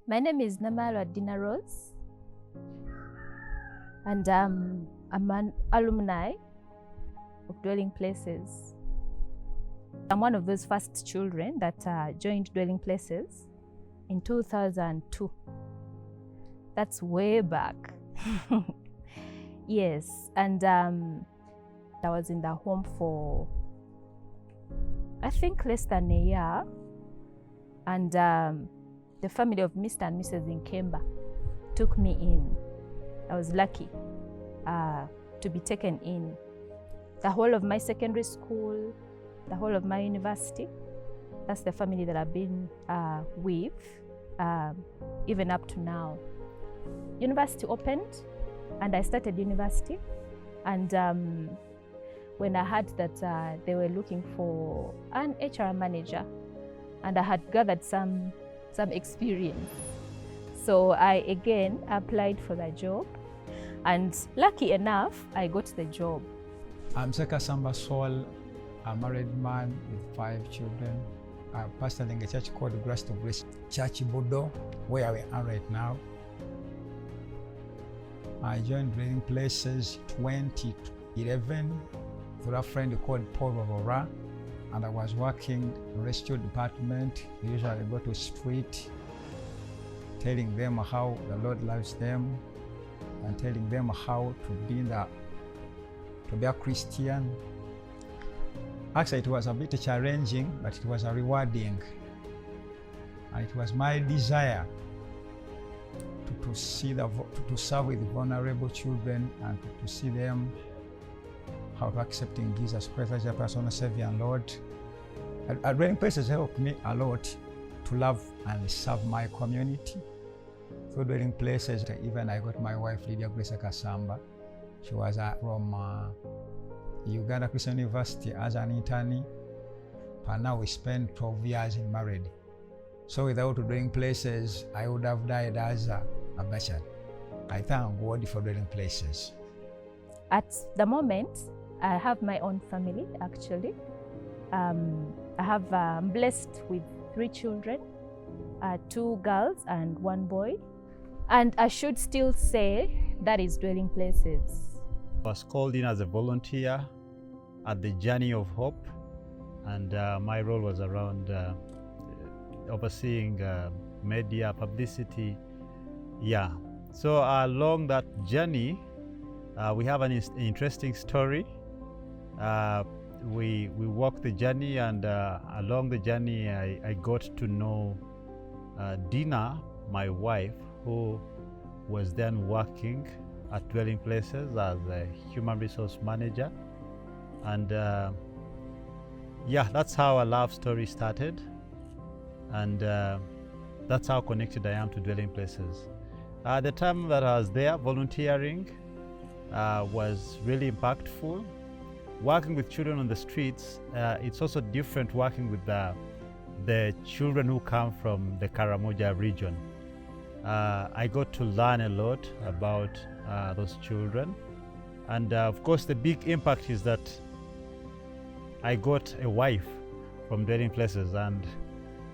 My name is Namalwa Dina Rose, and I'm an alumni of Dwelling Places. I'm one of those first children that joined Dwelling Places in 2002. That's way back. Yes, and I was in the home for, I think, less than a year, and the family of Mr. and Mrs. Nkemba took me in. I was lucky to be taken in. The whole of my secondary school, the whole of my university, that's the family that I've been with, even up to now. University opened, and I started university, and when I heard that they were looking for an HR manager, and I had gathered some experience, so I again applied for the job, and lucky enough, I got the job. I'm Seka Samba Sol, a married man with 5 children. I'm pastoring a church called Grace to Grace Church Bodo, where we are right now. I joined Dwelling Places 2011 through a friend called Paul Rovora, and I was working in the rescue department. We usually go to street, telling them how the Lord loves them and telling them how to be a Christian. Actually, it was a bit challenging, but it was a rewarding. And it was my desire to serve with vulnerable children and to see them how to accepting Jesus Christ as their personal Savior and Lord. Dwelling Places helped me a lot to love and serve my community. Through Dwelling Places, even I got my wife, Lydia Grace Kasamba. She was from Uganda Christian University as an internee, and now we spent 12 years in married. So without Dwelling Places, I would have died as a bachelor. I thank God for Dwelling Places. At the moment, I have my own family, actually. I'm blessed with 3 children, 2 girls and 1 boy. And I should still say that is Dwelling Places. I was called in as a volunteer at the Journey of Hope, and my role was around overseeing media, publicity. Yeah. So along that journey, we have an interesting story. We walked the journey, and along the journey, I got to know Dina, my wife, who was then working at Dwelling Places as a human resource manager. And yeah, that's how our love story started. And that's how connected I am to Dwelling Places. The time that I was there volunteering was really impactful. Working with children on the streets, it's also different working with the children who come from the Karamoja region. I got to learn a lot about those children. And of course, the big impact is that I got a wife from Dwelling Places, and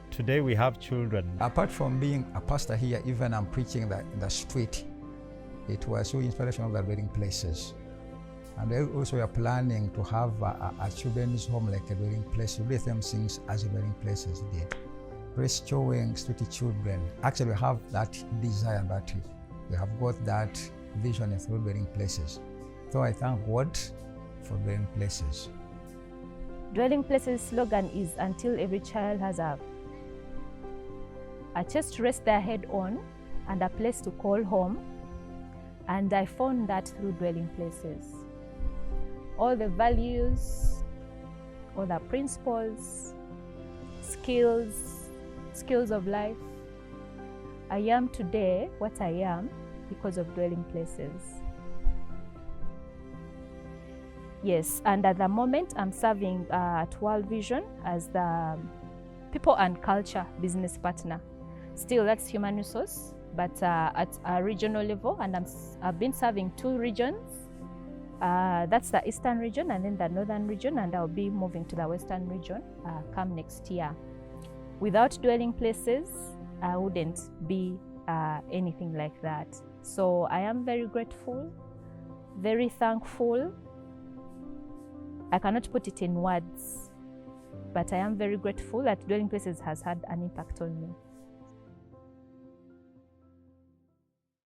today we have children. Apart from being a pastor here, even I'm preaching in the street. It was through inspiration of the Dwelling Places. And they also are planning to have a children's home like a Dwelling Place, to do the same things as the Dwelling Places did. Rescuing street children. Actually, we have that desire, that we have got that vision through Dwelling Places. So I thank God for Dwelling Places. Dwelling Places' slogan is until every child has a chest to rest their head on and a place to call home. And I found that through Dwelling Places. All the values, all the principles, skills of life. I am today what I am because of Dwelling Places. Yes, and at the moment I'm serving at World Vision as the People and Culture Business Partner. Still, that's human resource, but at a regional level, and I've been serving 2 regions. That's the Eastern region and then the Northern region, and I'll be moving to the Western region come next year. Without Dwelling Places, I wouldn't be anything like that. So I am very grateful, very thankful. I cannot put it in words, but I am very grateful that Dwelling Places has had an impact on me.